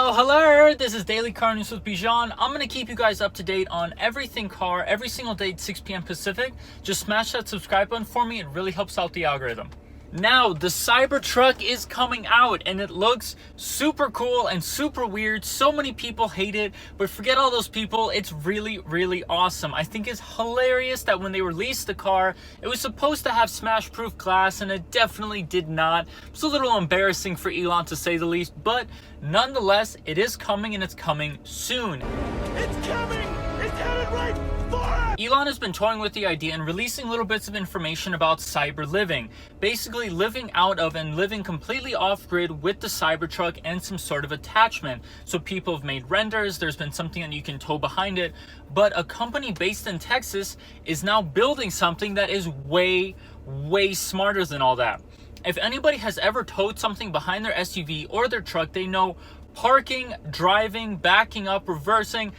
Hello, this is Daily Car News with Bijan. I'm going to keep you guys up to date on everything car every single day at 6 p.m. Pacific. Just smash that subscribe button for me. It really helps out the algorithm. Now, the Cybertruck is coming out and it looks super cool and super weird. So many people hate it, but forget all those people. It's really, really awesome. I think it's hilarious that when they released the car, it was supposed to have smash-proof glass and it definitely did not. It's a little embarrassing for Elon to say the least, but nonetheless, it is coming and it's coming soon. It's coming! It's headed right for us! Elon has been toying with the idea and releasing little bits of information about cyber living. Basically living out of and living completely off-grid with the Cybertruck and some sort of attachment. So people have made renders, there's been something that you can tow behind it, but a company based in Texas is now building something that is way smarter than all that. If anybody has ever towed something behind their SUV or their truck, they know parking, driving, backing up, reversing,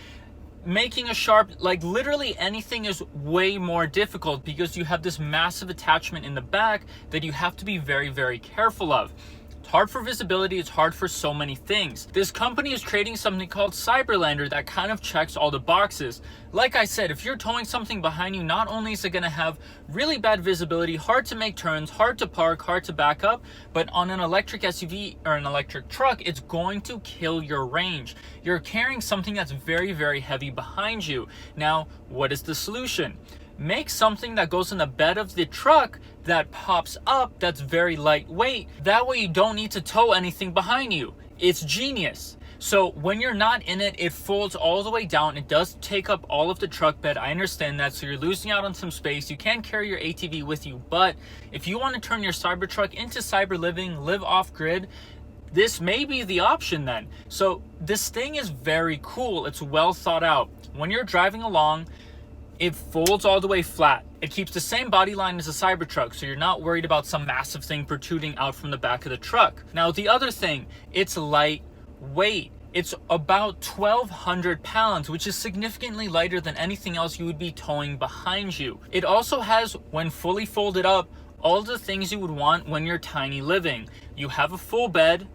making a sharp, like literally anything is way more difficult because you have this massive attachment in the back that you have to be very careful of. It's hard for visibility, it's hard for so many things. This company is creating something called Cyberlander that kind of checks all the boxes. Like I said, if you're towing something behind you, not only is it going to have really bad visibility, hard to make turns, hard to park, hard to back up, but on an electric SUV or an electric truck, it's going to kill your range. You're carrying something that's very heavy behind you. Now, what is the solution? Make something that goes in the bed of the truck that pops up, that's very lightweight. That way you don't need to tow anything behind you. It's genius. So when you're not in it, it folds all the way down. It does take up all of the truck bed. I understand that. So you're losing out on some space. You can carry your ATV with you. But if you want to turn your Cybertruck into cyber living, live off grid, this may be the option then. So this thing is very cool. It's well thought out. When you're driving along, it folds all the way flat. It keeps the same body line as a Cybertruck, so you're not worried about some massive thing protruding out from the back of the truck. Now, the other thing, it's lightweight. It's about 1,200 pounds, which is significantly lighter than anything else you would be towing behind you. It also has, when fully folded up, all the things you would want when you're tiny living. You have a full bed,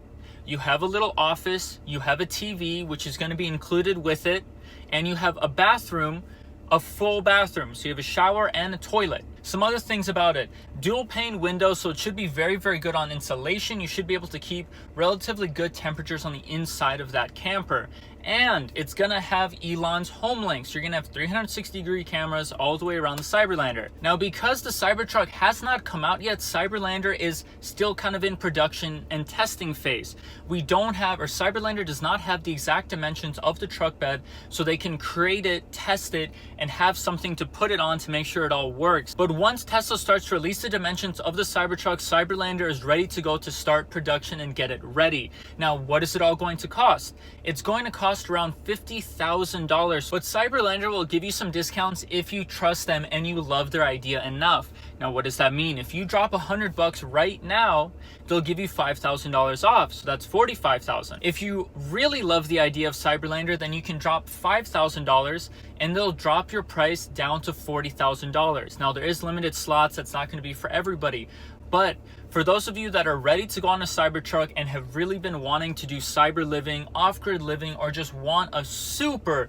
you have a little office, you have a TV, which is going to be included with it, and you have a bathroom, a full bathroom. So you have a shower and a toilet. Some other things about it: dual pane windows, so it should be very good on insulation. You should be able to keep relatively good temperatures on the inside of that camper. And it's gonna have Elon's home links. You're gonna have 360-degree cameras all the way around the Cyberlander. Now, because the Cybertruck has not come out yet, Cyberlander is still kind of in production and testing phase. We don't have, or Cyberlander does not have the exact dimensions of the truck bed, so they can create it, test it, and have something to put it on to make sure it all works. But once Tesla starts to release the dimensions of the Cybertruck, Cyberlander is ready to go to start production and get it ready. Now, what is it all going to cost? It's going to cost around $50,000, but Cyberlandr will give you some discounts if you trust them and you love their idea enough. Now, what does that mean? If you drop $100 right now, they'll give you $5,000 off, so that's $45,000. If you really love the idea of Cyberlandr, then you can drop $5,000 and they'll drop your price down to $40,000. Now, there is limited slots. That's not going to be for everybody. But for those of you that are ready to go on a Cybertruck and have really been wanting to do cyber living, off-grid living, or just want a super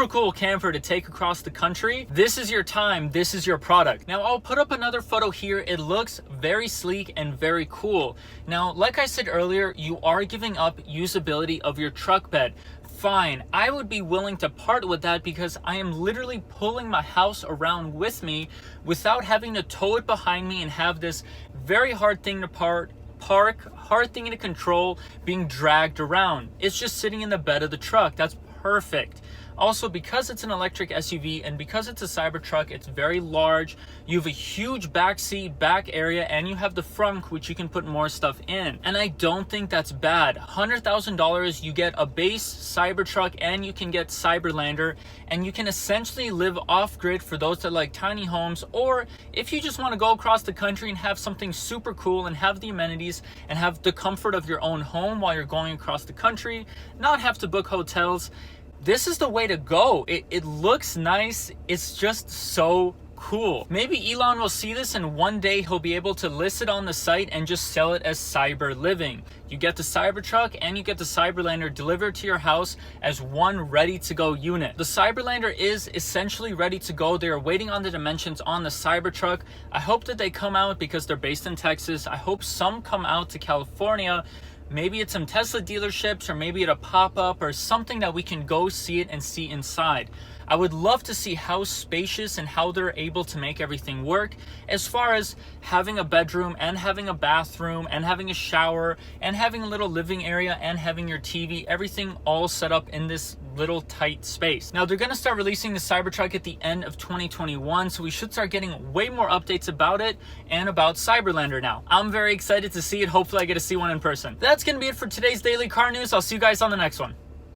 cool camper to take across the country, this is your time, this is your product. Now, I'll put up another photo here. It looks very sleek and very cool. Now, like I said earlier, you are giving up usability of your truck bed. Fine, I would be willing to part with that because I am literally pulling my house around with me without having to tow it behind me and have this very hard thing to park, hard thing to control, being dragged around. It's just sitting in the bed of the truck. That's perfect. Also, because it's an electric SUV and because it's a Cybertruck, it's very large. You have a huge back seat, back area, and you have the frunk, which you can put more stuff in. And I don't think that's bad. $100,000, you get a base Cybertruck and you can get Cyberlander, and you can essentially live off-grid for those that like tiny homes, or if you just want to go across the country and have something super cool and have the amenities and have the comfort of your own home while you're going across the country, not have to book hotels. This is the way to go. It looks nice. It's just so cool. Maybe Elon will see this and one day he'll be able to list it on the site and just sell it as Cyber Living. You get the Cybertruck and you get the Cyberlander delivered to your house as one ready to go unit. The Cyberlander is essentially ready to go. They are waiting on the dimensions on the Cybertruck. I hope that they come out because they're based in Texas. I hope some come out to California. Maybe at some Tesla dealerships, or maybe at a pop-up or something that we can go see it and see inside. I would love to see how spacious and how they're able to make everything work, as far as having a bedroom and having a bathroom and having a shower and having a little living area and having your TV, everything all set up in this little tight space. Now they're going to start releasing the Cybertruck at the end of 2021, so we should start getting way more updates about it and about Cyberlander now. I'm very excited to see it. Hopefully I get to see one in person. That's going to be it for today's Daily Car News. I'll see you guys on the next one.